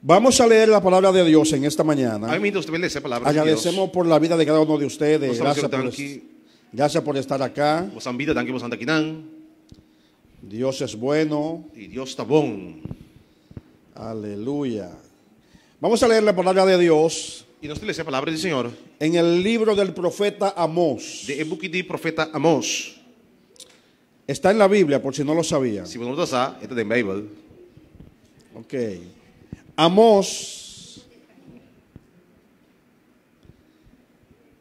Vamos a leer la palabra de Dios en esta mañana. Agradecemos por la vida de cada uno de ustedes. Gracias Gracias por estar acá. por Dios es bueno. y Dios está bom. Aleluya. Vamos a leer la palabra de Dios E nós temos a palavra do Senhor en el libro del profeta Amós. de e-book do profeta Amós. Está en la Biblia, por si no lo sabía. Se você não está, é da Bíblia. Ok. Amós.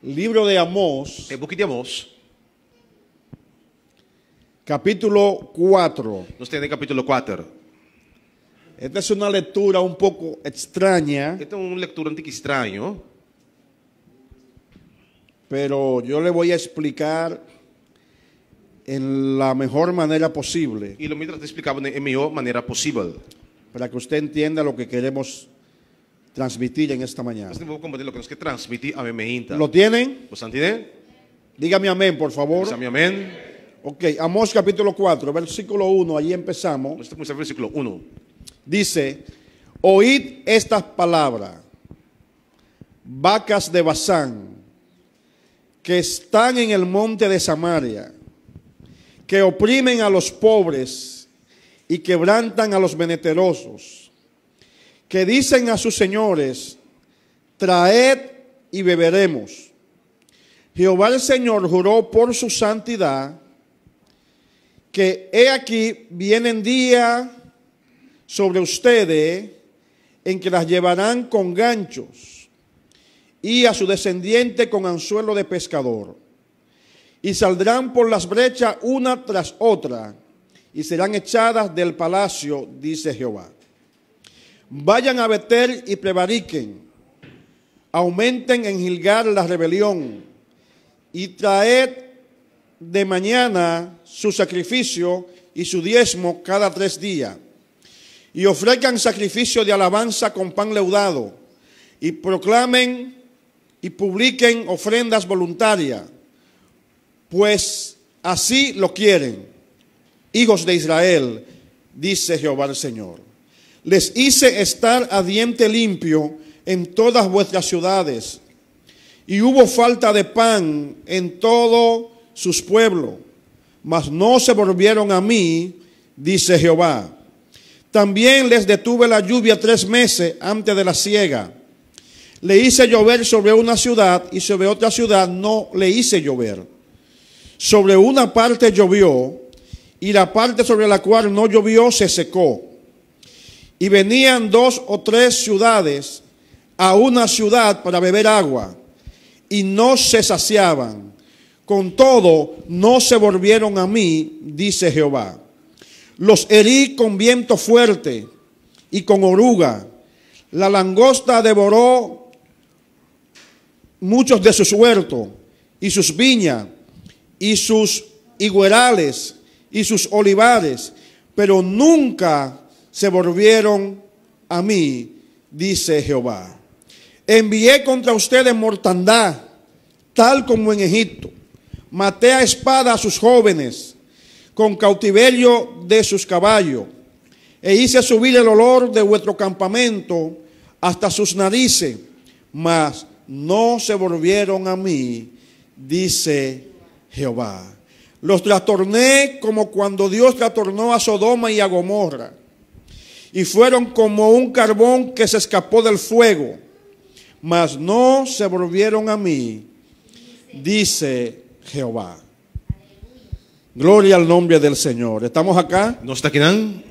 Libro de Amós, E-book de Amós. capítulo 4. Nós temos capítulo 4. Esta es una lectura un poco extraña, Esta é uma leitura um pouco estranho, pero yo le voy a explicar en la mejor manera posible e eu te explicava da melhor maneira possível. para que usted entienda lo que queremos transmitir en esta mañana. Nós temos que compreender o que nós queremos transmitir a minha ¿Lo tienen? Você entende? Dígame amén, por favor. Amém. Ok, Amós capítulo 4, versículo 1, allí empezamos. Nós temos o versículo 1. Dice, oíd estas palabras, vacas de Basán, que están en el monte de Samaria, que oprimen a los pobres y quebrantan a los menesterosos, que dicen a sus señores, traed y beberemos. Jehová el Señor juró por su santidad, que he aquí vienen días sobre ustedes en que las llevarán con ganchos y a su descendiente con anzuelo de pescador. Y saldrán por las brechas una tras otra y serán echadas del palacio, dice Jehová. Vayan a Betel y prevariquen, aumenten en Gilgal la rebelión y traed de mañana su sacrificio y su diezmo cada 3 días. Y ofrezcan sacrificio de alabanza con pan leudado, y proclamen y publiquen ofrendas voluntarias, pues así lo quieren, hijos de Israel, dice Jehová el Señor. Les hice estar a diente limpio en todas vuestras ciudades, y hubo falta de pan en todos sus pueblos, mas no se volvieron a mí, dice Jehová. También les detuve la lluvia 3 meses antes de la siega. Le hice llover sobre una ciudad y sobre otra ciudad no le hice llover. Sobre una parte llovió y la parte sobre la cual no llovió se secó. Y venían 2 o 3 ciudades a una ciudad para beber agua y no se saciaban. Con todo, no se volvieron a mí, dice Jehová. Los herí con viento fuerte y con oruga. La langosta devoró muchos de sus huertos y sus viñas y sus higuerales y sus olivares, pero nunca se volvieron a mí, dice Jehová. Envié contra ustedes mortandad, tal como en Egipto. Maté a espada a sus jóvenes, con cautiverio de sus caballos, e hice subir el olor de vuestro campamento hasta sus narices, mas no se volvieron a mí, dice Jehová. Los trastorné como cuando Dios trastornó a Sodoma y a Gomorra, y fueron como un carbón que se escapó del fuego, mas no se volvieron a mí, dice Jehová. Gloria al nombre del Señor. ¿Estamos acá? Nós está aqui não?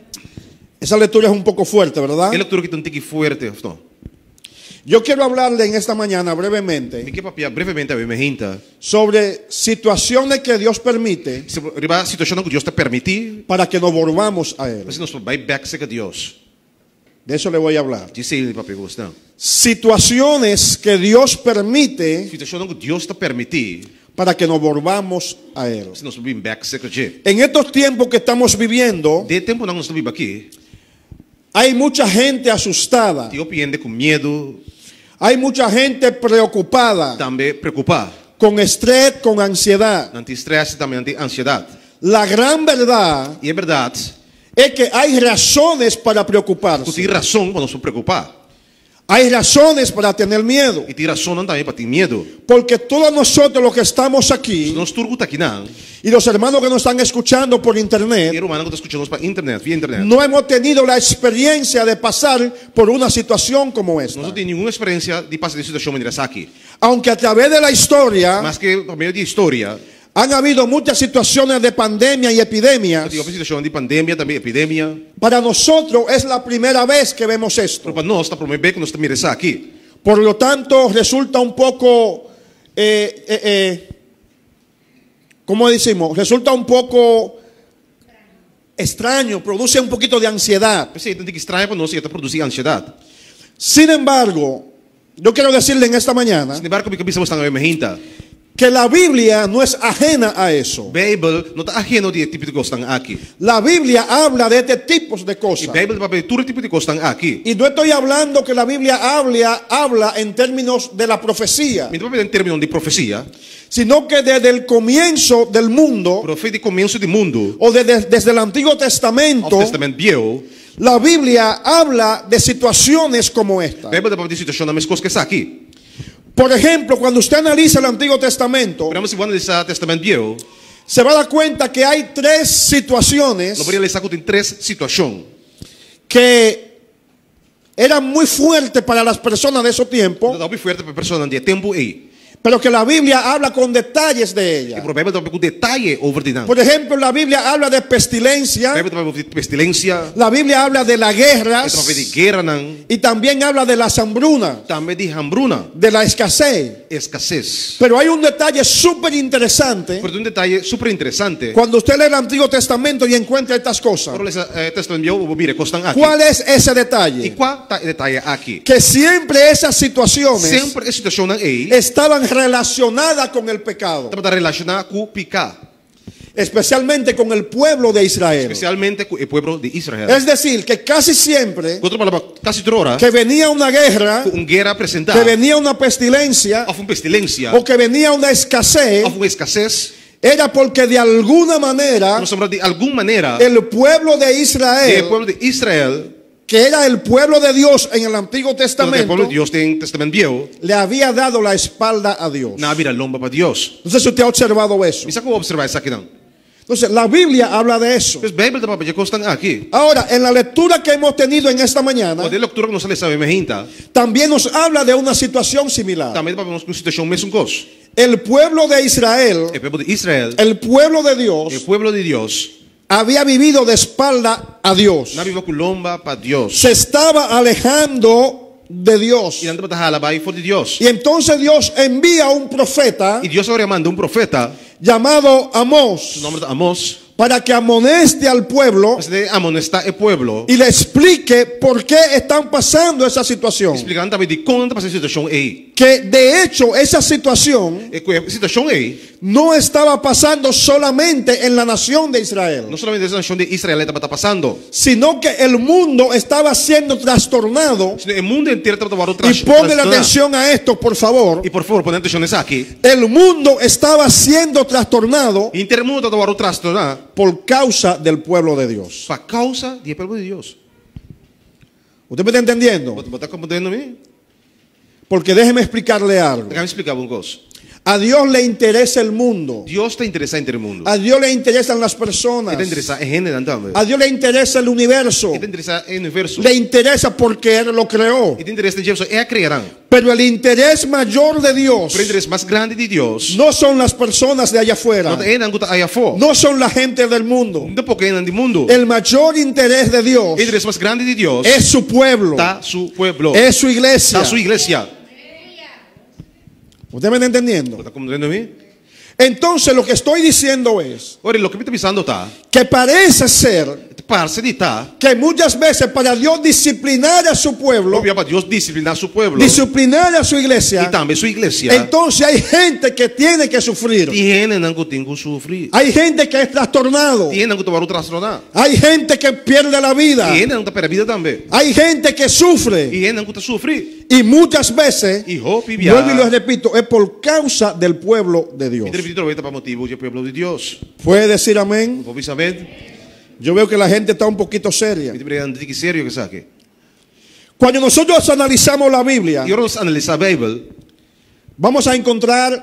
Esa lectura es un poco fuerte, ¿verdad? É leitura que tem um pouco forte, of não? Yo quiero hablarle en esta mañana brevemente Me quer papia brevemente a minha gente sobre situaciones que Dios permite sobre a situação que Deus está permitir, para que nos volvamos a Él. mas nós vai back a Deus. De eso le voy a hablar. Disse ele papia gostão. Situaciones que Dios permite Situação que Deus está permitir, para que nos volvamos a Él. se nós vamos back a Deus. En estos tiempos que estamos viviendo, De tempo não nós estamos aqui, hay mucha gente asustada, te opiende com medo, hay mucha gente preocupada, também preocupado, con estrés, con ansiedad. anti-estresse, também anti-ansiedade. La gran verdad E é verdade, es que hay razones para tu preocuparse. tem razão para nos preocupar. Hay razones para tener miedo. E tem razão também para ter medo. Porque todos nosotros los que estamos aquí Nós turgo tá aqui não. y los hermanos que nos están escuchando por E internet, o humano que está escutando para internet, via internet. no hemos tenido la experiencia de pasar por una situación como esta. Nós não temos nenhuma experiência de passar de situação maneira aqui. Aunque a través de la historia Mas que por meio de história, han habido muchas situaciones de pandemia y epidemias, tem uma situação de pandemia, também epidemia. para nosotros es la primera vez que vemos esto. Para nós, está por meio que nós estamos mirando aqui. Por lo tanto, resulta un poco, ¿cómo decimos? Resulta un poco extraño, produce un poquito de ansiedad. Você entende que estranho para nós e está produzindo ansiedade. Sin embargo, yo quiero decirle en esta mañana Sin embargo, como estamos estando imagina, que la Biblia no es ajena a eso. Bíblia não está ajeno de tipo de coisa estão aqui. La Biblia habla de este tipo de E cosas. Bíblia vai ver todo tipo de coisa estão aqui. Y no estoy hablando que la Biblia habla en términos de la profecía, Então, em termos de profecia, sino que desde el comienzo del mundo, profeta de começo do mundo, o desde el Antiguo o Testamento, Testamento Velho, la Biblia habla de situaciones como esta. Bíblia vai ver situação das coisas que está aqui. Por ejemplo, cuando usted analiza el Antiguo Testamento, Pero se quando está Testamento Velho, se va a dar cuenta que hay tres situaciones lo poderia listar com três situações que eran muy fuertes para las personas de esos tiempos, da bem forte para pessoas de tempo aí. pero que la Biblia habla con detalles de E ellas. por Bíblia dá com detalhe over die Por ejemplo, la Biblia habla de pestilencia, Bíblia dá over pestilência, la Biblia habla de las e guerras over de guerra não, y también habla de las hambrunas, também de hambruna, de la escasez. escassez. Pero hay un detalle súper interesante Por detalhe super interessante. cuando usted lee el Antiguo Testamento y encuentra estas cosas. Por esse Testamento Velho, vou vir costan aqui. ¿Cuál es ese E detalle? qual tá detalhe aqui? Que siempre esas situaciones Sempre a situação aí estaban relacionadas con el pecado, está relacionada com o pecado, especialmente con el pueblo de Israel. especialmente com o povo de Israel. Es decir, que casi siempre Outra palavra, quase toda hora, que venía una guerra, com guerra apresentada, que venía una pestilencia of uma pestilência, o que venía una escasez, of uma escassez, era porque de alguna manera nós somos de alguma maneira el pueblo de o Israel, povo de Israel, que era el pueblo de Dios en el Antiguo o Testamento, povo de Deus tem Testamento Velho, le había dado la espalda a Dios. na vira lomba para Deus. No sé si usted ha observado eso. Me sacou observar isso aqui não. Entonces, la Biblia habla de eso. Mas Bíblia dá para costan aqui. Ahora, en la lectura que hemos tenido en esta mañana, O de leitura que nós lemos sabe imagina, también nos habla de una situación similar. também para nós com situação mesmo coisa. El pueblo de Israel, O povo de Israel, el pueblo de o Dios, povo de Deus, había vivido de espalda a Dios. na viva com lomba para Deus. Se estaba alejando de Dios. E anda para halabai for de Deus. Y entonces Dios envía a un profeta E Deus agora manda um profeta, llamado o Amós nome de Amós, para que amoneste al pueblo para de amonestar o povo, y le explique por qué están pasando esa situación. explicando também de como anda passando a situação aí. Que de hecho esa situación E com a situação aí, no estaba pasando solamente en la nación de Israel, não somente essa nação de Israel está passando, sino que el mundo estaba siendo trastornado. sino o mundo inteiro está tomando Y ponle la atención a esto, por favor. E por favor, põe atenção nisso aqui. El mundo estaba siendo trastornado E inteiro mundo está tomando trastorno por causa del pueblo de Dios. por causa do povo de Deus. ¿Usted me está entendiendo? Você está compreendendo-me? Porque déjeme explicarle algo. Deixa eu explicar uma coisa. A Dios le interesa el mundo. Deus está interessado em o mundo. A Dios le interesan las personas. Está interessado em gente também. A Dios le interesa el universo. Está interessado em universo. Le interesa porque Él lo creó. Está interessado em Deus. É a criarão. Pero el interés mayor de Dios O interesse mais grande de Deus. no son las personas de allá afuera. Não é nanguta aí afora. No son la gente del mundo. Não porque é do mundo. El mayor interés de Dios O interesse mais grande de Deus es su pueblo. está su pueblo. Es su iglesia. Está su igreja. ¿Usted me está entendiendo? Está compreendendo-me? Entonces lo que estoy diciendo es Ora, o que me está pensando tá. que parece ser Parece de tá. que muchas veces para Dios disciplinar a su pueblo, Obvio para Deus disciplinar su pueblo. disciplinar a su E iglesia, também sua igreja. entonces hay gente que tiene que sufrir. Tiene nango tengo sufrir. Hay gente que es trastornado. Tiene nango tomar o trastornar. Hay gente que pierde la vida. Tiene nango para a vida também. Hay gente que sufre. E nango tá sufrir. Y muchas veces, E hope via. vuelvo y lo repito, es por causa del pueblo de Dios. E repito, aproveita para motivo do pueblo de Deus. ¿Puede decir amén? Vou saber. Yo veo que la gente está un poquito seria. Me te pergunto que sério que sabe. Cuando nosotros analizamos la Biblia, E nós analisar a Bíblia, vamos a encontrar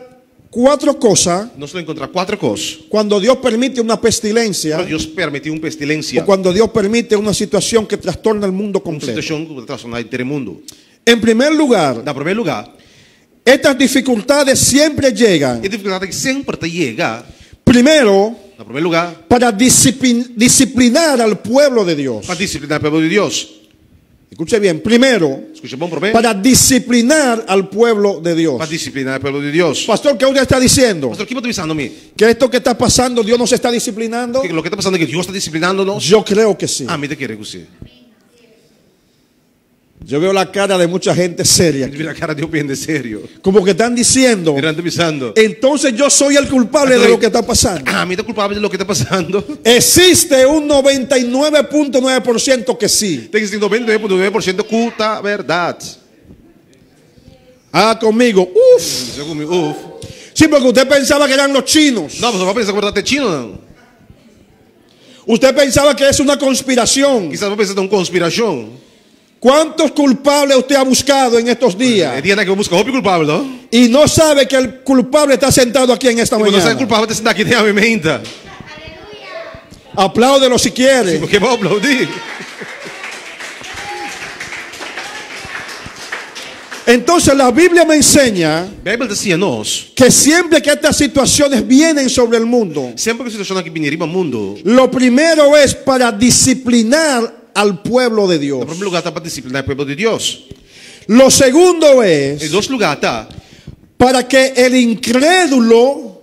4 cosas nós vamos encontrar 4 coisas. cuando Dios permite una pestilencia Quando Deus permitiu pestilência, o cuando Dios permite una situación que trastorna el mundo uma completo. situação que vai transformar o mundo. En primer lugar, Na primeiro lugar, estas dificultades siempre llegan, a dificuldade que sempre te chega, primero, na primeiro lugar, para disciplinar al pueblo de Dios. para disciplinar o povo de Deus. Escuche bien, primero, Escucha bom por bem? para disciplinar al pueblo de Dios. Para disciplinar o povo de Deus. Pastor, ¿qué usted está diciendo? Pastor, o que você está pensando a mim? ¿Que esto que está pasando Dios nos está disciplinando? Que o que está passando é que Deus está disciplinando-nos? Yo creo que sí. A mim te quer você. Yo veo la cara de mucha gente seria, Vira a cara de bem de sério. como que están diciendo, Mirando pensando. entonces yo soy el culpable de lo que está pasando. A mim tá culpável de lo que está passando. Existe un 99.9% que sí. Tem que ser 99,9% culta a verdade. Ah, conmigo. Uf. Uf. Sí, porque usted pensaba que eran los chinos. Não, mas não vai pensar que a verdade é chino, não. Usted pensaba que es una conspiración. Quizás vai pensar que é uma conspiração. ¿Cuántos culpables usted ha buscado en estos É días? dia que eu busco o culpável, não? Y no sabe que el culpable está sentado aquí en esta Quando você é mañana. culpável, você está aqui tem a minha mente. Apláudelo si quiere. Porque vou aplaudir. Entonces la Biblia me enseña A Bíblia dizia nós, que siempre que estas situaciones vienen sobre el mundo, sempre que a situação aqui vinha no mundo, lo primero es para disciplinar al pueblo de no Dios. primeiro lugar está para disciplinar o povo de Deus. Lo segundo Em es dois lugares está para que el incrédulo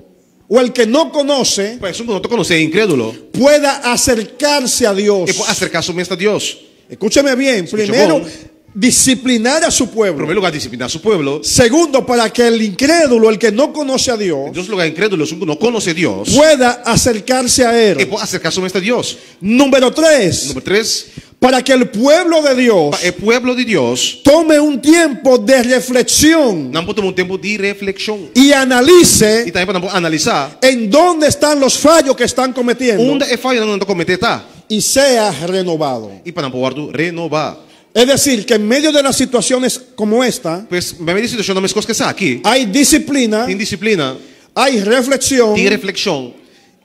o el que no conoce para isso não te conhecer, incrédulo, pueda acercarse a Dios. e pode acercar sua mente a Deus. Escúcheme bien, primero disciplinar a su Em pueblo. primeiro lugar, disciplinar seu povo. Segundo, para que el incrédulo, el que no conoce a Dios, Em dois lugares, incrédulo, não conhece Deus, pueda acercarse a e él. pode acercar sua mente a Deus. Número 3, Número 3, para que el pueblo de Dios o povo de Deus tome un tiempo de reflexión não pode tomar tempo de reflexão. y E analice também para analisar en dónde están los fallos que están cometiendo onde é falha não cometer, tá? y sea renovado. E para não poder renovar. Es decir, que en medio de las situaciones como esta, Pois, me me situação não me coisas que está aqui. hay disciplina, Tem disciplina, hay reflexión tem reflexão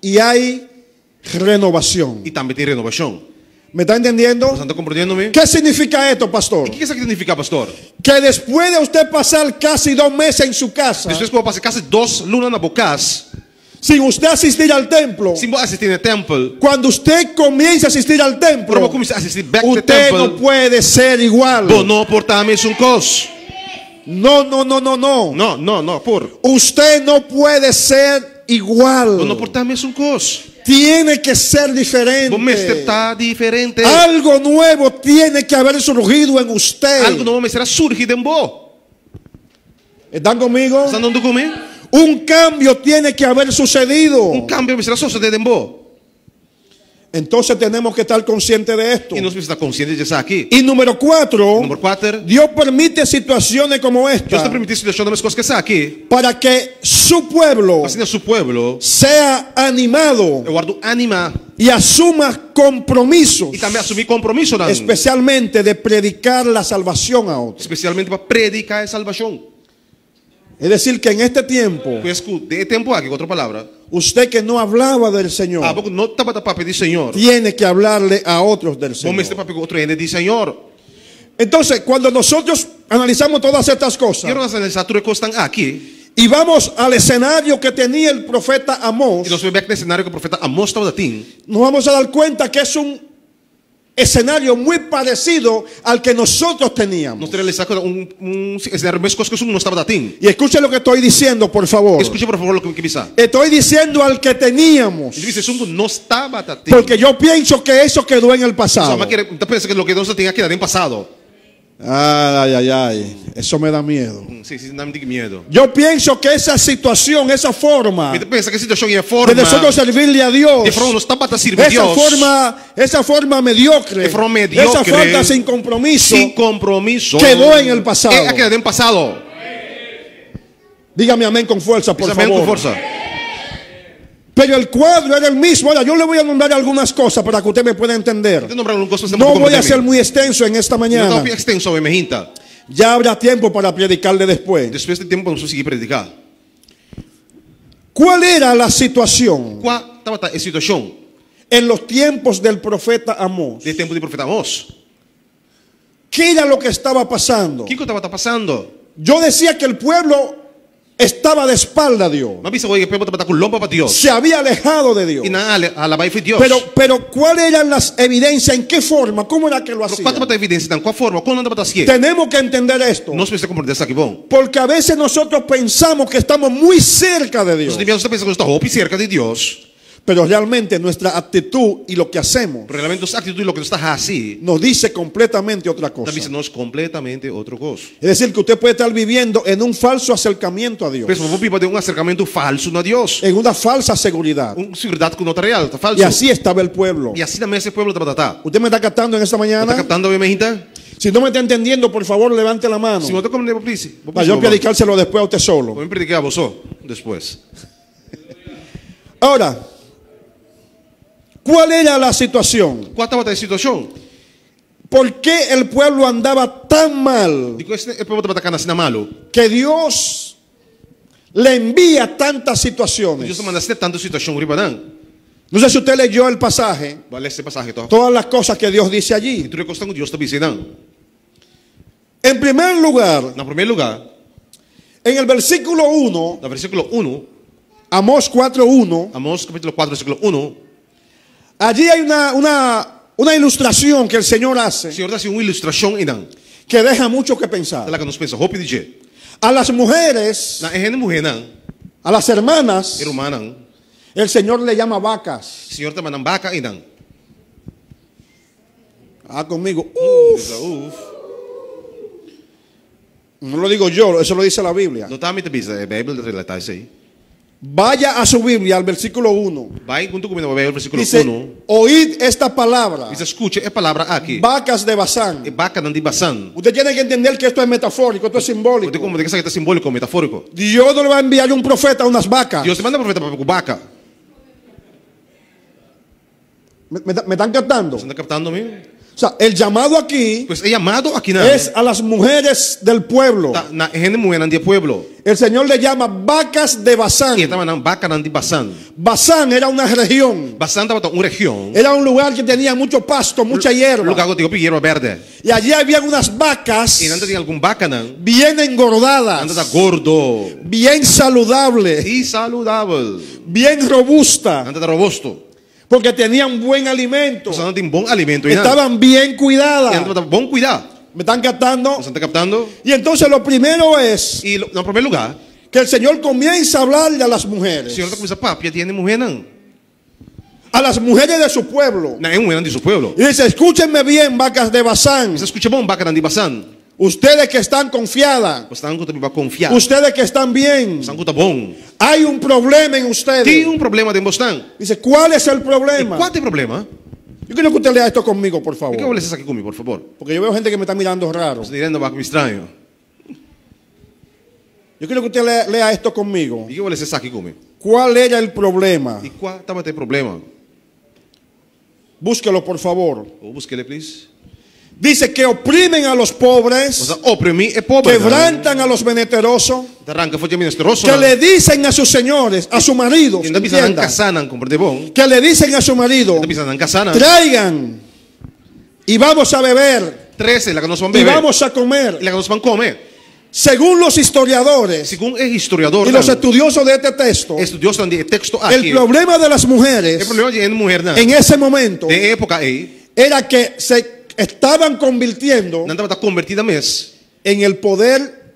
y hay renovación. e também tem renovação. ¿Me está entendiendo? Você está compreendendo-me? ¿Qué significa esto, pastor? O que isso aqui significa, pastor? Que después de usted pasar casi 2 meses en su casa, Depois que eu passei quase 2 lunas na bocas, sin usted asistir al templo, sem assistir no templo, cuando usted comience a asistir al para eu templo, começar a assistir back to usted no temple, puede ser igual. vou não portar a mesma coisa. No, no, no, no, no. Não, por. Usted no puede ser Vou não igual. portar a mesma coisa. Tiene que ser diferente. Vou me estar diferente. Algo nuevo tiene que haber surgido en usted. Algo novo me será surgido em vos. ¿Están conmigo? Estão andando comigo? Un cambio tiene que haber sucedido. Cambio me será sucedido em vos. Entonces tenemos que estar conscientes de esto. E nós precisamos estar conscientes de estar aqui. Y número 4, Número 4. Dios permite situaciones como Deus está esta permitindo situação das coisas que está aqui. para que su pueblo Assim, seu povo, sea animado eu guardo animar y asuma compromisos, e também assumir compromisso, não? especialmente de predicar la salvación a otros. Especialmente para predicar a salvação. Es decir, que en este tiempo, Pois de tempo aqui, com outra palavra, usted que no hablaba del Señor, há pouco não estava para pedir Senhor. tiene que hablarle a otros del Vamos este Señor. para pedir outro ende de Senhor. Entonces, cuando nosotros analizamos todas estas cosas Quero analisar tudo que estão aqui. y vamos al escenario que tenía el profeta Amós, E nós vemos no cenário que o profeta Amós estava a ter. nos vamos a dar cuenta que es un escenario muy parecido al que nosotros teníamos. Nós temos realizado cenário mesmo coisa que não estava a ter. Y escuche lo que estoy diciendo, por favor. Escute por favor o que pensa. Estoy diciendo al que teníamos, Ele disse, isso não estava a ter. porque yo pienso que eso quedó en el Só pasado. mas que pensa que o que Deus tinha quedado em passado. Ay, ay, ay, eso me da miedo. Sim, não me diga medo. Yo pienso que esa situación, esa forma Pensa que a situação é de forma nosotros servirle a Dios, de forma não estava a servir a esa Deus. forma mediocre, De forma mediocre, esa falta sin compromiso, Sem compromisso. quedó en el pasado. É quedado em passado. Dígame amén con fuerza, por Diz amém com favor. força. Pero el cuadro era el mismo. Ahora yo le voy a nombrar algunas cosas para que usted me pueda entender. No voy a ser muy extenso en esta mañana. Ya habrá tiempo para predicarle después. Depois de tempo vamos conseguir predicar. ¿Cuál era la situación Qual estava a situação en los tiempos del profeta Amós? do tempo do profeta Amós? ¿Qué era lo que estaba pasando? O que estava passando? Yo decía que el pueblo estaba de espalda a Dios. Mas bisa que o povo estava com lomba para Deus. Se había alejado de Dios. E na alabai foi Deus. Pero ¿cuáles eran las evidencias? ¿En qué forma? ¿Cómo era que lo hacía? Qual estava a evidência? Então, qual forma? Qual não estava a ser? Tenemos que entender esto. Nós precisamos compreender isso aqui, bom. Porque a veces nosotros pensamos que estamos muy cerca de Dios. Nós devemos pensar que está cerca de Deus. Pero realmente nuestra actitud y lo que hacemos Realmente nossa atitude, o que está assim, nos dice completamente otra cosa. está dizendo completamente outra coisa. Es decir, que usted puede estar viviendo en un falso acercamiento a Dios. Pessoal, vou viver um acercamento falso a Deus. En una falsa seguridad. Seguridade que não está real, está falso. Y así estaba el pueblo. E assim também esse povo estava tratado. ¿Usted me está captando en esta Está mañana? captando a minha gente? Si no me está entendiendo, por favor, levante la mano. Se não está compreendendo, please. Para yo predicárselo después a usted solo. Vou predicar a você depois. Ahora, ¿cuál era la situación? Qual estava a situação? ¿Por qué el pueblo andaba tan mal Digo, o povo estava atacando assim na malo. que Dios le envía tantas Deus situaciones? manda tanta situação, ribadan. No sé si usted leyó el pasaje, Vale esse passagem, então. todas las cosas que Dios dice E allí. tu recosta com Deus está dizendo. En primer lugar, No primeiro lugar, en el versículo 1, no versículo 1, Amós 4:1, Amós capítulo 4, versículo 1, allí hay una ilustración que el Señor o hace Senhor dá uma ilustração ainda. que deja mucho que pensar. Ela que nos pensa, hope de A las mujeres, na ehene mulher não, a las hermanas, irmã não. el Señor le llama vacas. O Senhor está mandando vaca ainda. Ah, conmigo. No lo digo yo, eso lo dice la Biblia. Não está me tabisa, a Bíblia relata isso aí. Vaya a su Biblia al versículo 1. Vai junto comigo na Bíblia, versículo Dice, 1. oíd esta palabra, Diz, escute a palavra aqui. vacas de Basán. É vaca não de Basan. Usted tiene que entender que esto es metafórico, esto es simbólico. Você como tem que saber que está simbólico, metafórico. Dios no le va a enviar un profeta a unas vacas. Deus te manda profeta para vaca. ¿Me están captando? Você está captando-me? O sea, el llamado aquí Pues é chamado aqui na es a las mujeres del pueblo. na ehene mulher não de pueblo. El Señor le llama vacas de Basán. E estava na vaca não de Basan. Basán era una región. Basan estava uma região. Era un lugar que tenía mucho pasto, mucha hierba. Lugar que tinha hierba verde. Y allí había unas vacas E não tinha algum vaca não. bien engordadas, Anda gordo. bien saludables, E saudável. bien robustas, Anda robusto. porque tenían buen alimento, Você não tem bom alimento ainda. estaban bien E cuidadas. anda bom cuidar. ¿Me están captando? Você está captando? Y entonces lo primero es E no primeiro lugar, que el Señor comienza a hablarle a las o mujeres, Senhor está começando a papo, já tinha mulher não. a las mujeres de su pueblo. Não é mulher de seu pueblo. Y dice, escúchenme bien, vacas de Basán, Você escuta bom vaca não de Basan. ustedes que están confiadas, Você não também vai confiar. ustedes que están bien, Você não bom. hay un problema en Tem ustedes. problema de Boston. Dice, ¿cuál es el E problema? qual é o problema? Yo quiero que usted lea esto conmigo, por Por que favor, você está aqui comigo, por favor? porque yo veo gente que me está mirando raro. Você direndo vaca estranho. Yo quiero que usted lea esto conmigo. E que você está aqui comigo? ¿Cuál era el problema? E qual estava o problema? Búsquelo, por favor. Ou busque ele, please. Dice que oprimen a los pobres, Você oprimir é pobre. quebrantan a los menesterosos, Arranca foi menesteroso. que le dicen a sus señores, a su marido, E ainda bisa entienda, casanan, compreende bom? que le dicen a su marido, Ainda bisa casanan. traigan y vamos a beber 13, la que nos van a y beber. vamos a comer. Y la que nos van a comer. Según los historiadores Según el historiador, y los estudiosos de este texto, estudiosos de texto el aquí, problema de las mujeres el problema de mujer en ese momento de época ahí, era que se estaban convirtiendo no estaba convertida mes, en el poder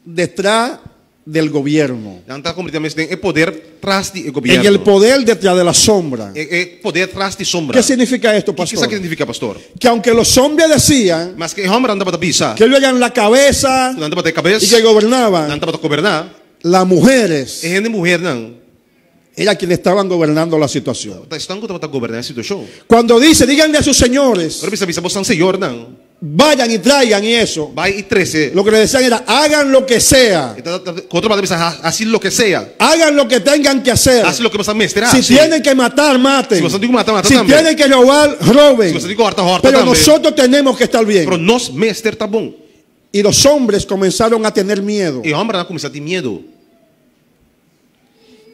detrás del gobierno, no estaba convertida mes en el poder tras del en gobierno, el poder detrás de la sombra. el poder tras de sombra. ¿Qué significa esto, ¿Qué pastor? significa, pastor? Que aunque los hombres decían Mas que el hombre andaba a pisar, que ellos eran la cabeza no andaba de cabeza, y que no gobernaban, andaba a gobernar, las mujeres es de mujer no. eran quienes estaban gobernando la situación. Están que gobernar la situación. Cuando dice, díganle a sus señores Pero bisa vos San Señor no. vayan y traigan y eso. vai e trece. Lo que le decían era, hagan lo que sea. Com outra palavra, assim lo que sea. Hagan lo que tengan que hacer. Assim lo que você mestrar. Si tienen que matar, maten. Se você tem que matar, mata Si também. tienen que robar, roben. Se você tem que horta, horta Pero também. nosotros tenemos que estar bien. Pero nós mester tá bom. Y los hombres comenzaron a tener miedo. E o homem começou a ter medo.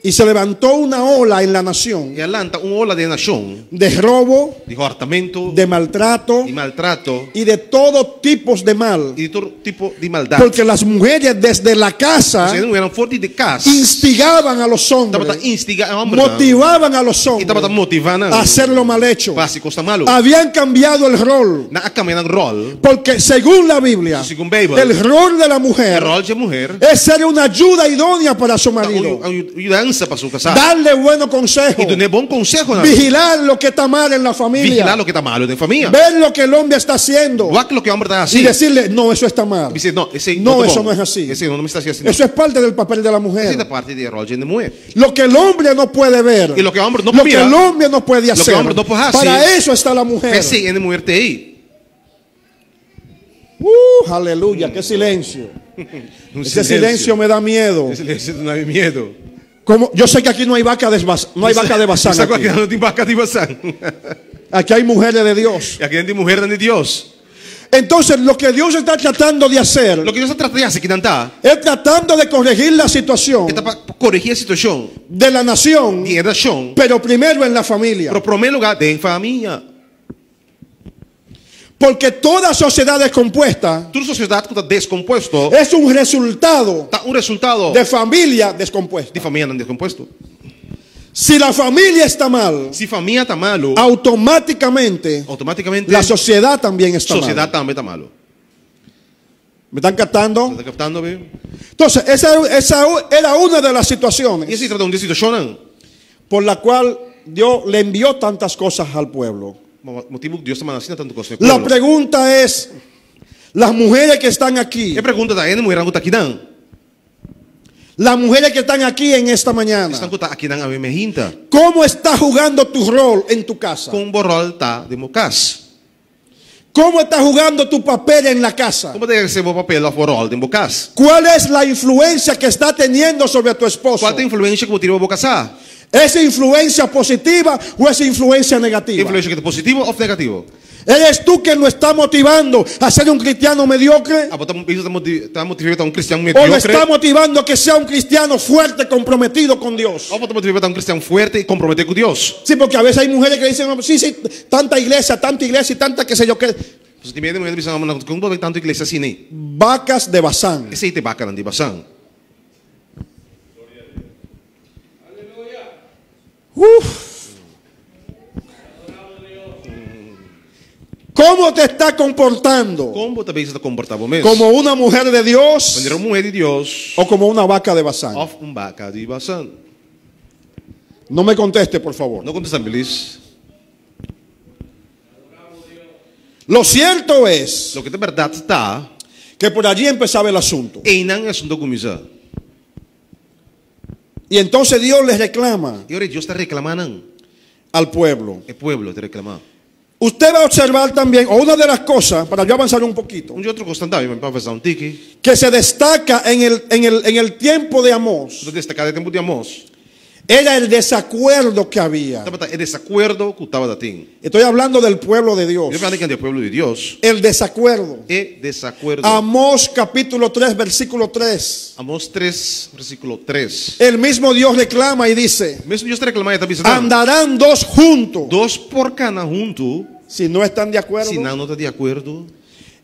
Y se levantó una ola en la nación E alanta ola de nação, de robo, de hortamento, de maltrato de maltrato y de todo tipos de mal. e de todo tipo de maldade. Porque las mujeres desde la casa Vocês não eram fortes de casa. instigaban a los Estava hombres, instigar o homem. motivaban a los E estava hombres motivando a hacer lo mal hecho. para se costa malo. Habían cambiado el rol. Na caminhando rol, Porque según la Biblia, segundo Bible, el rol de la o mujer rol de mulher es ser una ayuda idónea para su marido. ajudança para seu casado. Darle buenos consejos. E dar bom consejo na Vigilar lo que está mal en la familia. vigilar o que está malo na família. Ver lo que el hombre está haciendo. Ver o que o homem está Y assim. decirle, no, eso está mal. Dizer, não, esse No, não tá eso bom. no es así. Esse não me está assim. Eso es parte del papel de la Essa é mujer. da parte de rol de mulher. Lo que el hombre no puede ver. E lo que o homem não Lo que mira, el hombre no puede que hacer. el hombre no puede hacer. Para eso está la mujer. esse é na mulher tem. Aleluya, qué silencio. Um Ese silencio me da miedo. Esse silêncio não é medo. Como, yo sé que aquí no hay vaca de Bazán. Sabe Aquí. que não tem vaca de Bazán. Aquí hay mujeres de Dios. E aqui tem mulher de Deus. Entonces, lo que Dios está tratando de hacer Lo que Deus trata de fazer aqui não está. es tratando de corregir la situación Está para corrigir a situação de la nación, de nação. pero primero en la familia. Pero primeiro lugar, de família. Porque toda sociedad descompuesta Toda sociedade que está descomposto, es un resultado está resultado de familia descompuesta. de família não descomposto. Si la familia está mal, Se família está malo, automáticamente automaticamente la sociedad también a está sociedade mal. também está malo. ¿Me están captando? Está captando, bem? Entonces, esa era una de las situaciones E se trata de uma situação, por la cual Dios le envió tantas cosas al pueblo. motivo que Deus está mandando tanto coisa. La pregunta es, las mujeres que están aquí, E pergunta da Ana, mulher que está aqui não. las mujeres que están aquí en esta mañana, Estão que está aqui não, a me hinta. ¿cómo está jugando tu rol en tu casa? Com borrol tá de mocas. ¿Cómo está jugando tu papel en la casa? Como deve ser o papel of borrol de mocas? ¿Cuál es la influencia que está teniendo sobre tu esposo? Qual é a influência que eu tiro o bocasá? ¿Es influencia positiva o es influencia negativa? Influência que é positivo ou negativo? ¿Eres tú quien lo está motivando a ser un cristiano mediocre? Ah, está motivado a um cristiano ¿O lo mediocre? está motivando a que sea un cristiano fuerte, comprometido con Dios? Ou está motivado a um cristiano fuerte e comprometido com Deus? Sí, porque a veces hay mujeres que dicen, sí, sí, tanta iglesia y tanta que sé yo qué. Você tem medo de pensar, não, como vai tanto igreja assim, né? Vacas de Bazán. Esse aí te vaca de Bazán. ¿Cómo te está comportando? Como talvez está comportado mesmo? ¿Como una mujer de Quando Dios era uma mulher de Deus, o como una vaca de Bazán? ou vaca de Bazán. No me conteste, por favor. Não contestam feliz. Lo cierto es Lo que de verdade está, que por allí empezaba el asunto. e não é assunto comigo. Y entonces Dios le reclama E agora Deus está reclamando. al pueblo. O pueblo te reclama. Usted va a observar también, o una de las cosas, para yo avanzar un poquito, Um de outro constante, para fazer um tique. que se destaca en el tiempo de Amós, Do destacar tempo de Amós. era el desacuerdo que había. Estava em desacordo com o estava da ting. Estoy hablando del pueblo de Dios. Eu falei que é o pueblo de Deus. El desacuerdo. É desacordo. Amós capítulo 3, versículo 3. Amós 3, versículo 3. El mismo Dios reclama y dice, Mesmo Deus te reclamar, está dizendo, andarán dos juntos dois por cana junto, si no están de acuerdo. se não está de acordo.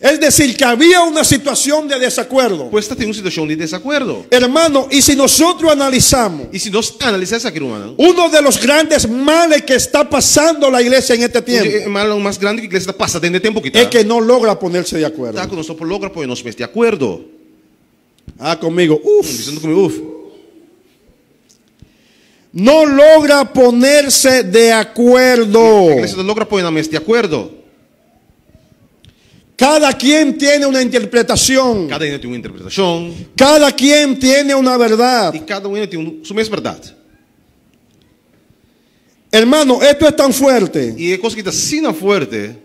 Es decir, que había una situación de desacuerdo. Pues tem uma situação de desacordo. Hermano, y si nosotros analizamos E se nós analisarmos aqui, humano, uno de los grandes males que está pasando la iglesia en este tiempo, o mal mais grande que a igreja está passando dentro do tempo que es está. que no logra ponerse de acuerdo. Está com nós por logra, pois nós de acordo. Ah, conmigo. Dizendo comigo, No logra ponerse de acuerdo. a igreja não logra pois nós de acordo. Cada quien tiene una interpretación. Cada um tem uma interpretação. Cada quien tiene una verdad. E cada um tem sua mesma verdade. Hermano, esto es tan fuerte E é coisa que está assim forte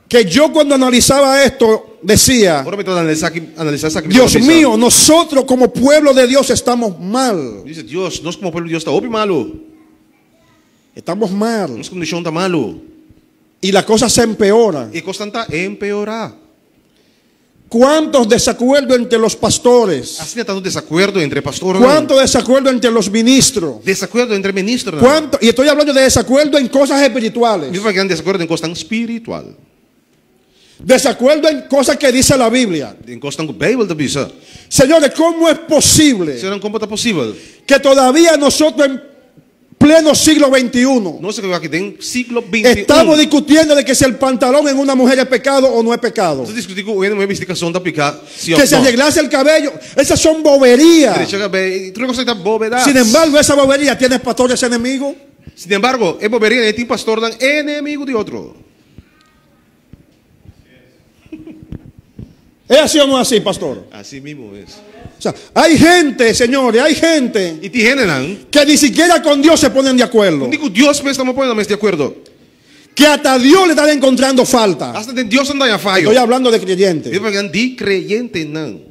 que yo cuando analizaba esto decía, Ora metade analisar essa Dios mío, nosotros como pueblo de Dios estamos mal. Dice Deus, nós como povo de Deus está malo. Estamos mal. Nossa condição está malo. Y la cosa se empeora. E constanta empeorar. ¿Cuántos desacuerdos entre los pastores? Assim está um desacordo entre pastores. ¿Cuántos desacuerdos entre los ministros? Desacordo entre ministros. ¿Cuánto? Y estoy hablando de desacuerdo en cosas espirituales. Mesmo que desacordo em questão espiritual. Desacuerdo en cosas que dice la Biblia. Em questão da Bíblia da Bisa. Señores, ¿cómo es posible Será como está possível? que todavía nosotros en pleno siglo XXI Nós aqui tem século 21. estamos discutiendo de que si el pantalón en una mujer es pecado o no es pecado? Nós discutimos com ele uma investigação da picar. Que se arreglase el cabello. Esas son boberías. Tu não consegue bobeira. Sin embargo, esa bobería tiene pastores enemigos. Sin embargo, é boberia e tem pastor dan inimigo de outro. ¿Es así o no es así, pastor? Assim mesmo é. O sea, hay gente, señores, hay gente E tem gente que ni siquiera con Dios se ponen de acuerdo. digo Deus mesmo estamos ponendo de acordo. Que hasta Dios le están encontrando falta. Hasta de Deus não dá falho. Estoy hablando de creyentes. Eu vou de creyente não.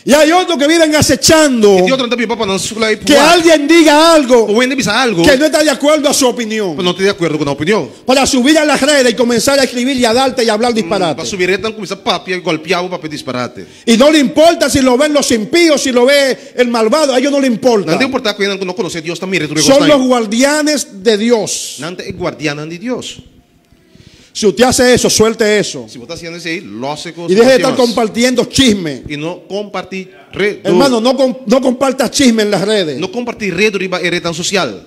Y hay otros que viven acechando E outro também para não sular e que alguien diga algo ou ainda bisa algo. que no está de acuerdo a su opinión. Não está de acordo com a opinião. Para subir a las redes y comenzar a escribir y a darte y a hablar Para disparate. subir então começa papi e golpear o papel disparate. Y no le importa si lo ven los impíos, si lo ve el malvado, a ellos no le importa. Não tem importar que não conhece Deus também Son los guardianes de Dios. Não é guardiana de Deus. Si usted hace eso, suelte eso. Se você está fazendo isso aí, lógico. Y deje de estar compartiendo chisme. E não compartilhar. Hermano, no compartas chisme en las redes. Não compartilhar rede em rede social.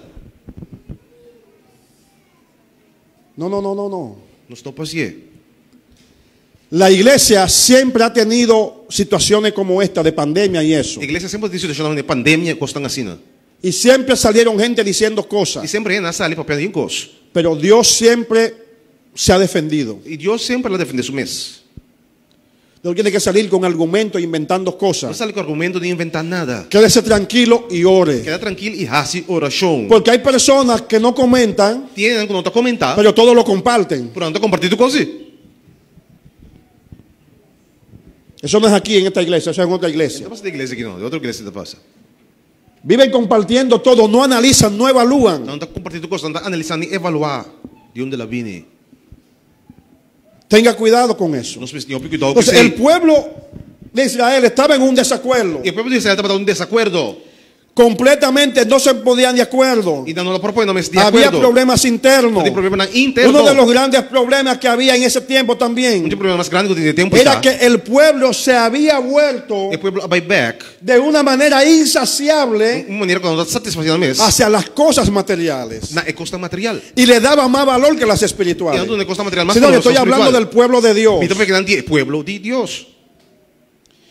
No. Não estou fazendo. La iglesia siempre ha tenido situaciones como esta de pandemia y eso. A igreja sempre tem situação de pandemia que estão assim. Y siempre salieron gente diciendo E cosas. sempre é nessa ali para pedir coisas. Pero Dios siempre se ha defendido. E Deus sempre la defende su mês. No tiene que salir con argumentos inventando Não cosas. sale com argumento de inventar nada. Quédese tranquilo y ore. Queda tranquilo e hace oração. Porque hay personas que no comentan, Tienen que não está comentar. pero todo lo comparten. Por não compartir tu coisa. Eso no es aquí en esta iglesia, eso es en otra Não iglesia. passa da igreja aqui não. De outra igreja te passa. Viven compartiendo todo, no analizan, no evalúan. Não está compartindo coisas, não está analisando e evaluar de onde ela vem. Tenga cuidado con eso. Nós precisamos ter cuidado com Entonces, isso. el pueblo de Israel estaba en un desacuerdo. E o povo de Israel estava em desacordo. Completamente no se ponían de acuerdo. E não propõe nomes de Había acordo. problemas internos. Tem problema interno. Uno de los grandes problemas que había en ese tiempo Um también dos problemas grandes que tem tempo era que el pueblo se había vuelto o povo vai back. de una manera insaciable Uma maneira que não está satisfazendo mesmo. hacia las cosas materiales Na costa material. y le daba más valor que las E espirituales. ando na costa material mais Señor, valoroso estoy hablando espiritual. del pueblo de Dios. Então porque é pueblo de Deus.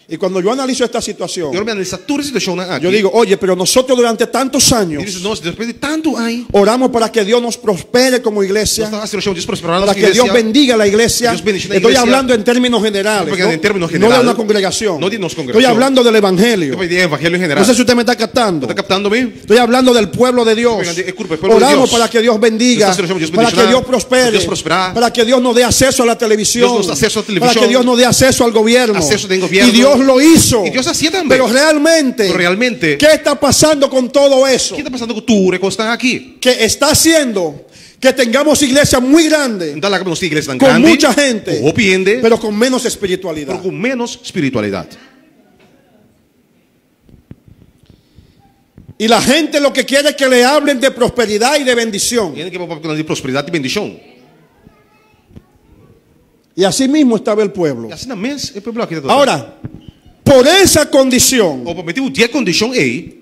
Y cuando yo analizo esta situación, Eu me analiso toda a situação aqui. yo digo, oye, pero nosotros durante tantos años E nós, depois de tanto aí, oramos para que Dios nos prospere como nós iglesia, estamos a situação de prosperar para nossa que Dios igreja. bendiga la iglesia. Dios bendiga la Estoy iglesia. hablando en términos generales, Porque ¿no? en términos No de general, una congregación. no de una Estoy congregación. hablando del evangelio. Depois de evangelho em No general. sé si usted me está captando. Está captando-me? Estoy hablando del pueblo de Dios. Pueblo de Oramos Dios. para que Dios bendiga, Esta situación, Dios para que bendicionar, Dios prospere, Dios prosperar. para que Dios nos dé acceso a la televisión, Dios nos dé acceso a la para televisión. que Dios nos dé acceso al gobierno. Acceso del gobierno. Y Dios lo hizo. Y Dios hacía también. Pero realmente, ¿qué está pasando con todo eso? O que está passando com tu recosta aqui? Que está haciendo que tengamos iglesias muy grandes, Então lá que nós temos igreja tão con grande, mucha gente, com gente, pero con menos espiritualidad. pero com menos espiritualidade. Y la gente lo que quiere es que le hablen de prosperidad y de bendición. E ainda que vamos falar de prosperidade e bendição. Y así mismo estaba el pueblo. E assim na mês é povo aqui. Ahora, por esa condición, o motivo de condição é,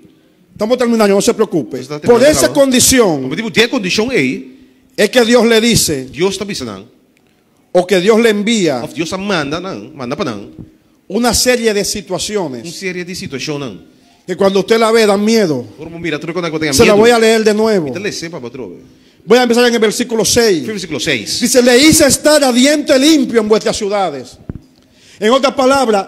estamos terminando, no se preocupe. Está Por terminando, esa claro. o condición motivo de condição es que Dios le dice, Deus está avisando, o que Dios le envía Deus manda para não, una serie de uma situaciones série de situações não. que cuando usted la ve dan miedo. Por mira, tu reconhece que tenha Se la medo. voy a leer de nuevo. Então lê sempre para outro. Voy a empezar en el versículo 6. Versículo 6. Dice, le hice estar a diente limpio en vuestras ciudades. En otras palabras,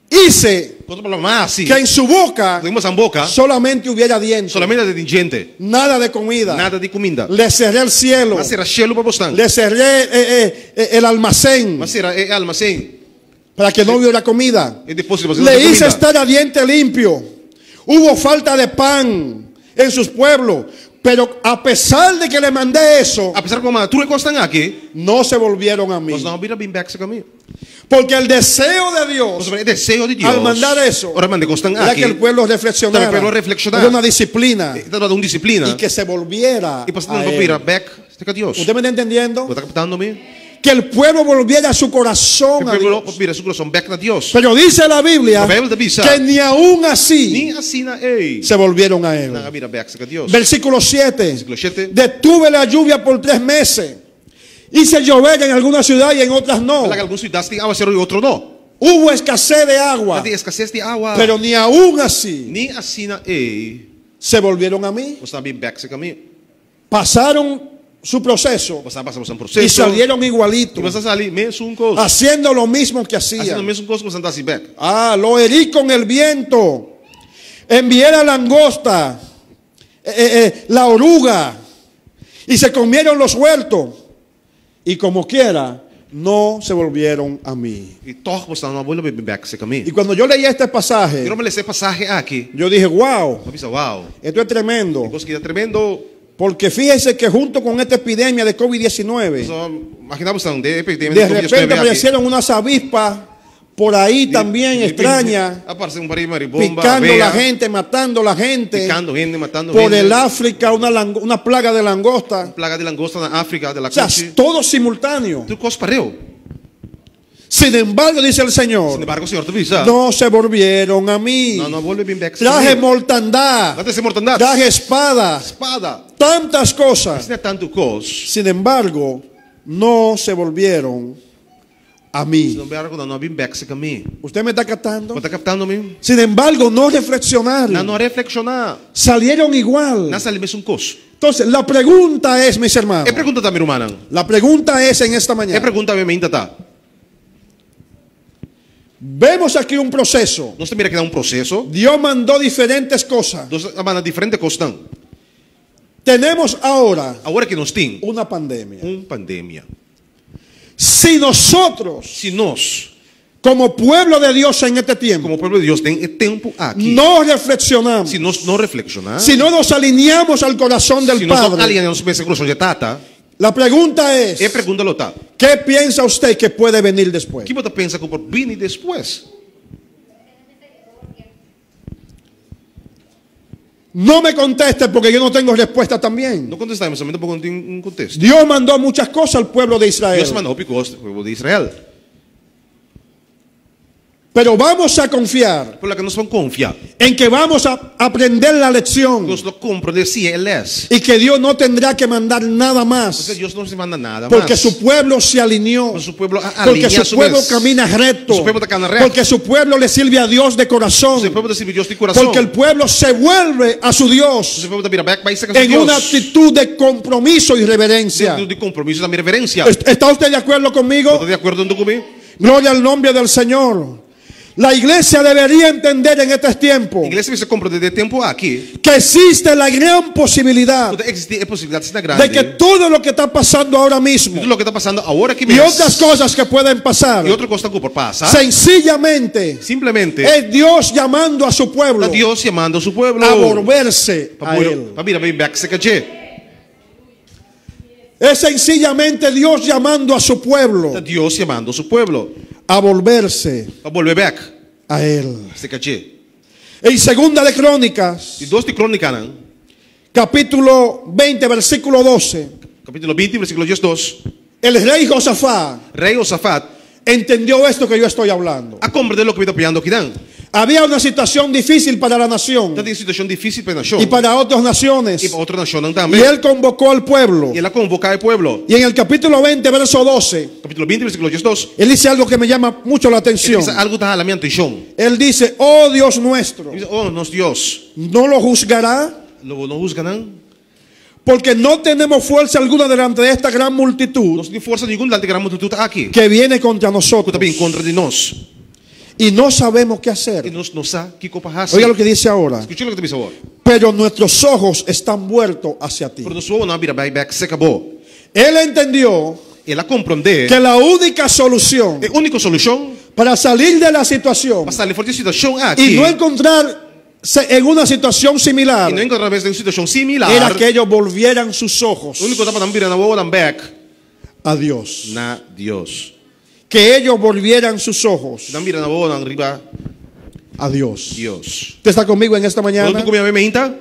hice Quando parla mais assim, que en su boca temos a boca, solamente hubiera dientes, solamente de gente, nada de comida. nada de comida. Le cerré el cielo, Mas será cielo para bastante. le cerré el almacén Mas será almacém. para que no hubiera comida. E depois você Le não tem hice comida. estar a diente limpio. Hubo falta de pan en sus pueblos, pero a pesar de que le mandé eso, Apesar que como tu recostan aqui, no se volvieron a mí. nós não vira bem back esse caminho. Porque el deseo de Dios Nós desejo de Deus. al mandar eso Ora mande costan era aqui. que el pueblo reflexionara, Para el pueblo reflexionar. era una disciplina Está dando disciplina. y que se volviera E para a não él. vira back, está Deus. ¿Usted me está entendiendo? Está captando-me? Que el pueblo volviera su corazón a Primeiro Dios. vira su coração back na Deus. Pero dice la Biblia A Bíblia diz que ni aún así nem assina ei. se volvieron a él. Não vira back a Deus. Versículo 7. Versículo 7. Detuve la lluvia por 3 meses. Hice llover en algunas ciudades y en otras no. Fala que algumas cidades têm água e outro não. Hubo escasez de agua. Tem escassez de água. Pero ni aún así Nem assina ei. se volvieron a mí. Você não vira back esse caminho. Pasaron su proceso Você passa por um y processo. salieron E igualitos, você ali mesmo coisa. haciendo lo mismo que Fazendo a hacían. mesma coisa que você está assim back. Ah, lo herí con el viento. Envié la langosta, la oruga, y se comieron los huertos. Y como quiera, no se volvieron a mí. E toch você não vai back esse caminho. Y cuando yo leía este Eu pasaje, não me lesse passagem aqui. yo dije, wow, Eu pensei, uau. esto es tremendo. Coisa que é tremendo. Porque fíjense que junto con esta epidemia de COVID-19, Só imaginamos de epidemia de de repente Covid-19 aqui. aparecieron unas avispas por ahí también extrañas, Aparece um maribomba, picando la gente, matando la gente. picando gente, matando Por gente. el África, una plaga de langosta. Plaga de langosta na África, de la O sea, Cuchi. todo simultáneo. Tudo coisa pareu. Sin embargo, dice el Sin Señor, embargo, o Senhor te avisa. no se volvieron a mí. Não vuelve bem back. Traje mortandad, Não tem mortandade. traje espada, Espada. tantas cosas. Isso não é tanto coisa. Sin embargo, no se volvieron a mí. Sin embargo, não vem back esse caminho. ¿Usted me está captando? Está captando-me? Sin embargo, no reflexionaron. Não reflexionar. Salieron igual. Não sale mesmo coisa. Entonces, la pregunta es, mis hermanos. É pergunta também, humana. La pregunta es en esta É mañana. pergunta também, tá. Vemos aquí un proceso. Nós temos que dar um processo. Dios mandó diferentes cosas. Nós vamos diferente coisa. Tenemos ahora Agora que nós temos una pandemia. pandemia. Si nosotros, Se nós, como pueblo de Dios en este tiempo, como povo de Deus, tem tempo aqui. no reflexionamos, Se nós não reflexionar, si no nos alineamos al corazón se del nós não Padre, alinhamos esse coração de tata, la pregunta es, é pergunta tá. ¿qué piensa usted que puede venir después? O que você pensa que por vir depois? No me conteste porque yo no tengo respuesta también. Não contestamos, também tampouco tem um contexto. Dios mandó muchas cosas al pueblo de Israel. Deus mandou picos o povo de Israel. Pero vamos a confiar Por la que nós vamos confiar. en que vamos a aprender la lección Nós não compro si Él es. y que Dios no tendrá que mandar nada Porque más Deus não se manda nada porque mais. su pueblo se alineó, Porque su pueblo porque alinea su pueblo vez. camina recto, Su pueblo camina recto. porque su pueblo le sirve a Dios de corazón, Su pueblo sirve Deus de coração. porque el pueblo se vuelve a su Dios Su pueblo vira back, vai ser en Deus. una actitud de compromiso y reverencia. De compromisso, da minha reverência. ¿Está usted de acuerdo conmigo? ¿Está de acuerdo comigo? Gloria al nombre del Señor. La iglesia debería entender en estos tiempos A igreja se compra de tempo aqui. que existe la gran posibilidad Pode existir a possibilidade de grande. de que todo lo que está pasando ahora mismo Tudo o que está passando agora aqui y mesmo. otras cosas que pueden pasar, E outra coisa que por passa. sencillamente Simplesmente es Dios llamando a su pueblo a Deus chamando a seu pueblo. a volverse a Él. Para vir back se caché. Es sencillamente Dios llamando a su pueblo Deus chamando a seu pueblo. a volverse Para volver back a Él. se caché. En Segunda de Crónicas, E 2 de Crônica, né? capítulo 20, versículo 12, Capítulo 20, versículo 2. el rey Josafat Rei Josafat entendió esto que yo estoy hablando. a comprender o que está pegando aqui, não? Había una situación difícil para la nación Está em situação difícil para a nação. y para otras naciones. E para outra nação Y também. él convocó al pueblo. E ela convoca o pueblo. Y en el capítulo 20, verso 12, Capítulo 20, versículo 2. él dice algo que me llama mucho la Ele atención. diz algo está a minha atenção. Él dice, oh Dios nuestro, Ele diz, oh, nosso Deus, no lo juzgará, não juzga, não? porque no tenemos fuerza alguna delante de esta gran multitud Nós não tem força nenhuma diante da grande multitud aqui. que viene contra Que nosotros. está bem contra de nós. y no sabemos qué e hacer. nós não sabemos o que fazer. Oiga lo que dice ahora. Escute o que diz agora. Pero nuestros ojos están vueltos hacia ti. Por nosso olho não vira back se acabou. Él entendió Ela compreende que la única solución a única solução para salir de la situación para sair fora da situação y aqui no encontrarse en una situación similar e não encontrar através de uma situação similar. era que ellos volvieran sus ojos O único que estava virando o olho back a Dios. na Deus. Que ellos volvieran sus ojos Não virando o olho arriba a Dios. Deus. ¿Usted está conmigo en esta Quando mañana? tu comigo a minha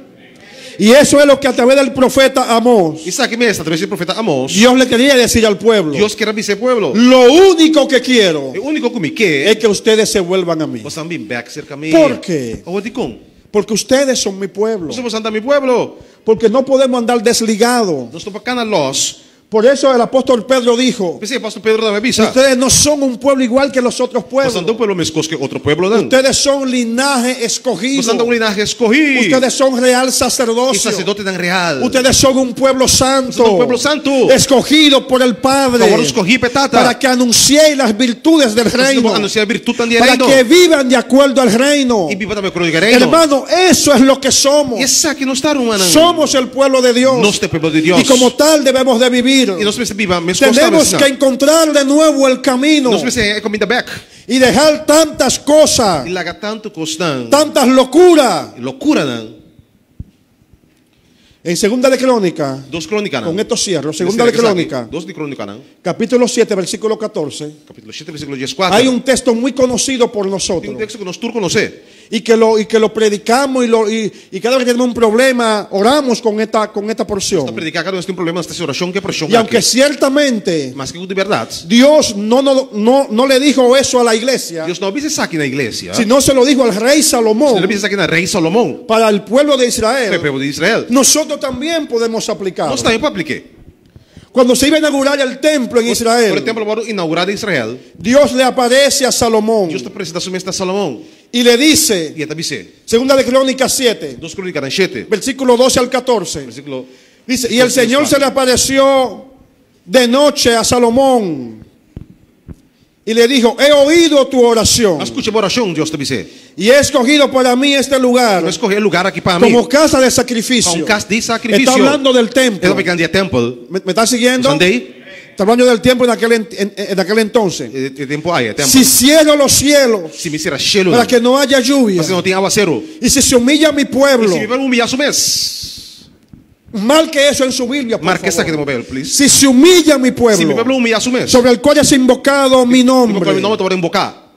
Y eso es lo que a través del profeta Amós, isso aqui mesmo, através do profeta Amós, Dios le quería decir al pueblo: Deus quer avisar o povo. lo único que quiero O único que me quer es que ustedes se vuelvan a mí. você também back cerca mim. ¿Por quê? Onde com? Porque ustedes son mi pueblo. Nós somos mi pueblo. Porque no podemos andar desligados. Nós estamos para los. Por eso el apóstol Pedro dijo: Pensei, pastor Pedro da avisa. ustedes no son un pueblo igual que los otros Nós pueblos. andamos um pueblo mesmo que outro pueblo não. Ustedes son linaje Nós escogido. andamos linaje escolhido. Ustedes son real E sacerdocio. sacerdote dan real. Ustedes son un pueblo santo, Somos un pueblo santo. escogido por el Padre, Agora escolhi petata. para que anunciéis las virtudes del reino, Nós anunciar a virtude também para reino. que vivan de acuerdo al reino. E viva também com o reino. Hermano, eso es lo que somos. E essa aqui não está rumana. Somos el pueblo de Dios. Nós te pueblo de Deus. Y como tal debemos de vivir. E nós precisamos viver mesmo Tenemos que encontrar de nuevo el camino nós precisamos comida back. y dejar tantas cosas, E larga tanto costan. tantas locuras. Loucura não. En Segunda de Crónica, Dos crônicas não. con esto cierro, Segunda de Crónica, Dos de crônica não. capítulo 7, versículo 14, Capítulo 7, versículo 14. hay un texto muy conocido por Tem nosotros texto que nós todos conhecemos. y que lo predicamos y cada vez que tenemos un problema oramos con esta porción. Para predicar cada vez tem um problema nesta oração que pressão Y aunque ciertamente mas que de verdade. Dios no le dijo eso a la iglesia, Deus não avisa isso aqui na igreja. sino se lo dijo al rey Ele Salomón avisa isso aqui na rei Salomão. para el pueblo de Para o Israel. povo de Israel. Nosotros también podemos aplicar. Nós também para aplicar. Cuando se iba a inaugurar el templo en Por Israel, exemplo, agora inaugurado em Israel. Dios le aparece a Salomón Deus está apresentando a sua Salomão. y le dice, E ele avisa. Segunda de Crónicas 7, Dos crônicas na 7. versículo 12 al 14, Versículo. dice: y el Señor se le apareció de noche a Salomón y le dijo: he oído tu oración Escute a oração, Deus te avisa. y he escogido para mí este lugar Não escolher lugar aqui para mim. como casa de Para sacrificio. casa de Está sacrifício. hablando del Ele templo. vai ganhar templo. ¿Me está siguiendo? Andei. Está hablando del tiempo en aquel entonces. Tempo aí, tempo. Si cierro los cielos Se me será cheiro. para que no haya lluvia, Mas não tem aguaceiro. y si se humilla mi E pueblo, se me vai humilhar su mês. marque eso en su Biblia, por Marque essa aqui favor. no papel, please. Si se humilla mi Se me pueblo, vai humilhar su mês. sobre el cual es invocado mi Mi nombre. nome te vai invocar.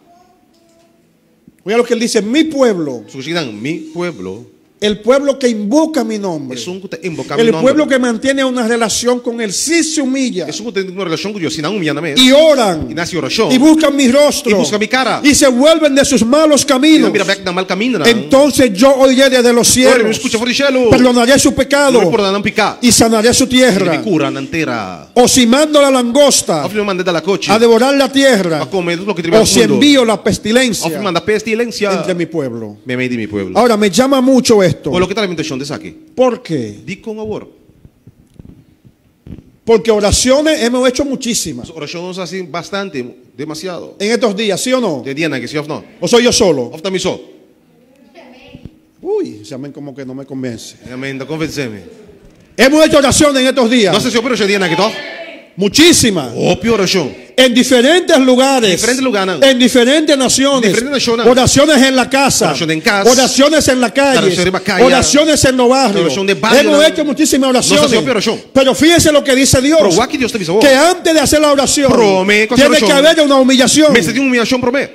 Oiga lo que él dice: mi pueblo, Sugiram, mi pueblo. el pueblo que invoca mi nombre, É um que te invocar mi el nome. pueblo que mantiene una relación con él, si se humilla É um que tem uma relação com Deus. Se não humilhar na mês. y oran E nasce oração. y buscan mi rostro Y buscan mi cara. y se vuelven de sus malos E caminos, não vira back na mal caminho, não. entonces yo oiré desde los Ora, me cielos, escucha fora de cielo. perdonaré su Não pecado por não picar. y sanaré su Ele tierra. me cura na inteira. O si mando la langosta Ao fim manda da coche. a devorar la tierra, A comer tudo que tiver o no si mundo. envío la Ao fim pestilência manda pestilência. entre mi pueblo. Me meio de mi pueblo. Ahora me llama mucho esto. Olha o que está a limitação desse aqui. ¿Por qué? Diga com amor. Porque oraciones hemos hecho muchísimas Orações assim bastante, demasiado. en estos días, ¿sí o no? De dia na que se não. ¿O soy yo solo? Of também só. Uy, ese amén como que no me convence. Amém, da convenceme. Hemos hecho oraciones en estos días, Não sei se eu pero dia na que to. muchísimas, O pior oração. en diferentes lugares, Diferentes lugares. en diferentes naciones, Diferentes naciones. oraciones en la casa, Oración en casa. oraciones en la calle, Oración en la calle. oraciones en los barrios. Oración de barrio. Hemos hecho muchísimas oraciones, Nossa, Senhor, oração. pero fíjese lo que dice Dios, Pero o que Deus te avisou. que antes de hacer la oración Prome, con tiene oración. que haber una humillación. Mas tem humilhação para mim.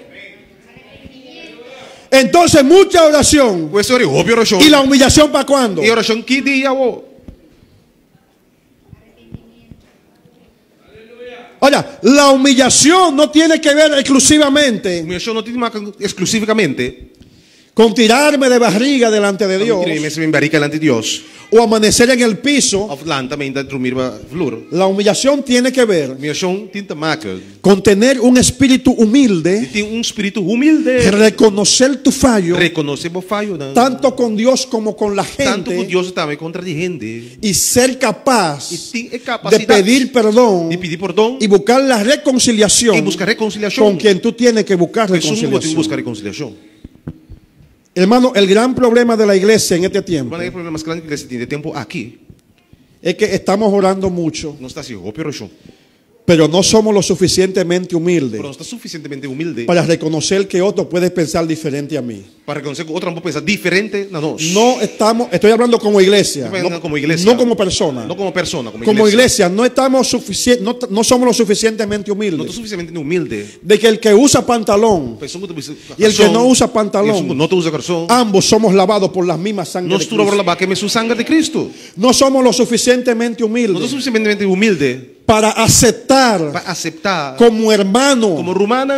Entonces mucha oración. O senhor o pior oração. ¿Y la humillación para cuándo? E oração que dia o. Ahora, la humillación no tiene que ver exclusivamente Humilhação não tem marca exclusivamente con tirarme de barriga delante de Dios, Iedereen mensen in barriga delante de Dios. o amanecer en el piso, Of land también dat rumir ba vloer. la humillación tiene que ver Meer zo'n tien te maken. con tener un espíritu humilde, Dit is een espíritu humilde. reconocer tu fallo, Reconoce bo fallo dan. tanto con Dios como con la Tanto con gente, Dios também contra de gente. y ser capaz E tem de capacidade pedir perdón de pedir perdão y buscar la e reconciliación buscar reconciliação. con quien tú tienes que buscar Pessoa que tem que reconciliación. buscar reconciliação. Hermano, el gran problema de la iglesia en este tiempo Mas o problema mais grande que esse tem de tempo aqui. es que estamos orando mucho, Não está assim, operação. pero no somos lo suficientemente humildes Pero não está suficientemente humilde para reconocer que otro puede pensar diferente a mí. para reconocer que outro não pode pensar diferente na nós. No estamos, estoy hablando como iglesia, Estoy hablando como iglesia. no como persona. Não como persona, como Como igreja. iglesia no estamos no somos lo suficientemente Não estou humildes suficientemente humilde. de que el que usa pantalón Pessoa que y el que no usa pantalón, não usa calção. ambos somos lavados por las mismas sangre Nós de tudo Cristo. lavar que é o sangue de Cristo. No somos lo suficientemente Não estou humildes suficientemente humilde para aceptar para aceitar como hermano como romana.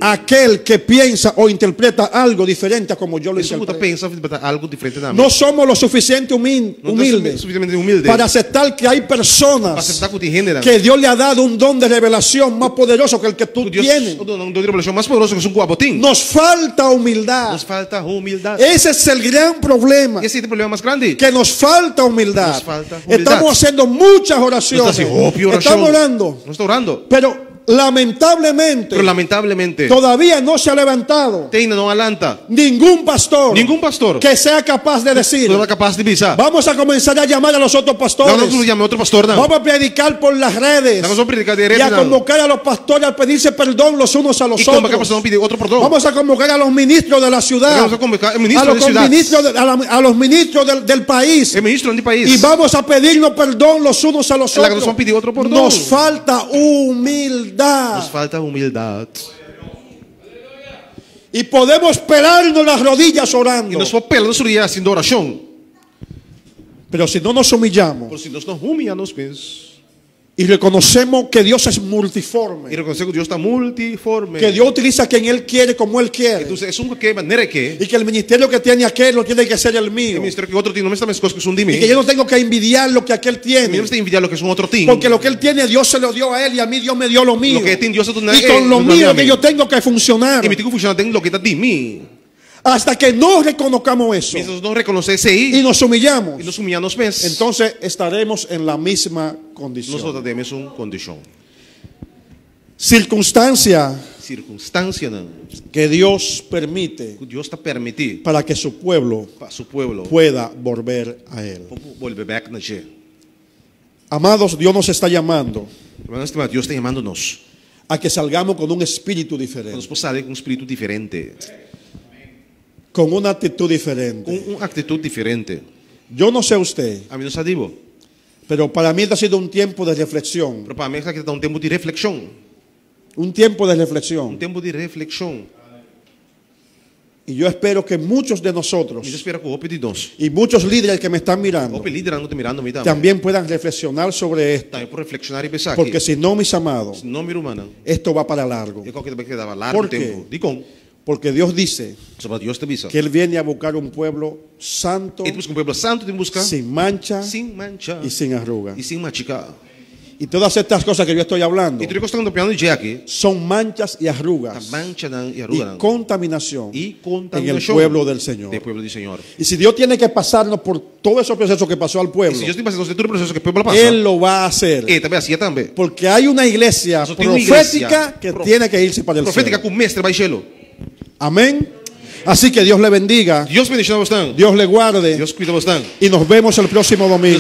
aquel que piensa o interpreta algo diferente a como yo lo Pessoa que interpreto. pensa algo diferente da No somos lo suficiente humildes suficientemente humilde para aceptar que hay para personas aceitar que tem gênero. que Dios le ha dado un don de revelación más poderoso que el que tú Deus tienes. não deu revelação mais poderosa que um guabotim. Nos falta humildad. Nos falta humildade. Ese es el gran problema. Esse é o problema mais grande. Que nos falta humildad. Nos falta humildad. Estamos haciendo muchas Não está oraciones. assim, oração. Estamos orando. Não está orando. Pero lamentablemente Pero lamentablemente todavía no se ha levantado ainda não alanta ningún pastor nenhum pastor que sea capaz de decir: não é capaz de pisar. vamos a comenzar a llamar a los otros Não, pastores. não llame outro pastor, não. Vamos a predicar por las redes Nós vamos predicar y a direto, não. convocar a los pastores a pedirse perdón los unos a los E como que a otros. pessoa não pedir outro perdão? Vamos a convocar a los ministros de la ciudad, Vamos a convocar el a ministro los de ciudad, ministros a los ministros del país, el ministro do país. y vamos a pedirnos perdón los unos a los Claro que nos otros. vamos a pedir otro perdón. Nos falta humildad. Nos falta humildade. Y podemos pelarnos las rodillas E orando. nós vamos pelando sobre haciendo oração. Pero si no nos humillamos Por si nós não humilhamos mesmos. y reconocemos que Dios es E multiforme, reconhecer que Deus está multiforme. que Dios utiliza a quien Él quiere como Él quiere, Então, é um que maneira que y que el ministerio que tiene aquel no tiene que ser el o mío, ministério que outro tem não é as coisas que são de mim. y que yo no tengo que envidiar lo que aquel Eu tiene, não estou envidiando o que é um outro tem. porque lo que Él tiene Dios se lo dio a Él y a mí Dios me dio lo mío, Lo que tem Deus é tudo y con lo mío que yo tengo que funcionar. E me tenho que funcionar tem lo que está de mim. Hasta que no reconozcamos eso Se nós não reconhecemos y aí nos humillamos, e nos humilhamos mesmos, entonces estaremos en la misma nós condición. temos uma condição. Circunstancia Circunstância não. que Dios permite Que Deus está permitindo para que su pueblo para seu povo pueda volver a Él. volver back na G. Amados, Dios nos está llamando Mas Deus está chamando-nos. a que salgamos con un espíritu Nós diferente, possamos sair com um espírito diferente, con una actitud diferente. com uma atitude diferente. Yo no sé usted, A mim não sabe, pero para mí este ha sido un tiempo de reflexión, mas para mim aqui está um tempo de reflexão, un tiempo de reflexión. tempo de reflexão. Y yo espero que muchos de E eu nosotros espero que o de nós, y muchos líderes que me están mirando o liderando, mirando me também, también puedan reflexionar sobre esto, também por reflexionar e pensar porque que si no, mis amados, não me humana, esto va para largo. é qualquer que dava largo Por quê? tempo. De com, Porque Dios dice sobre Deus te avisa. que Él viene a buscar un pueblo santo, E busca um povo santo, tem que buscar sin mancha sem mancha y sin arruga. e sem machucar. Y todas estas cosas que yo estoy hablando E tudo que estamos piando de aqui, son manchas y a arrugas mancha e y arruga contaminación e en el contaminação pueblo del Señor. do povo do Senhor. Y si Dios tiene que pasarnos por todo ese proceso que pasó al E pueblo, se Deus tem passado todo o processo que o povo passa, Él lo va a hacer. e também assim também. Porque hay una iglesia Eso tiene una profética iglesia que tiene que irse para el Profética cielo. com o mestre vai gelo. Amén. Así que Dios le bendiga, Deus bendiga bastante. Dios le guarde Deus cuida bastante. y nos vemos el próximo domingo.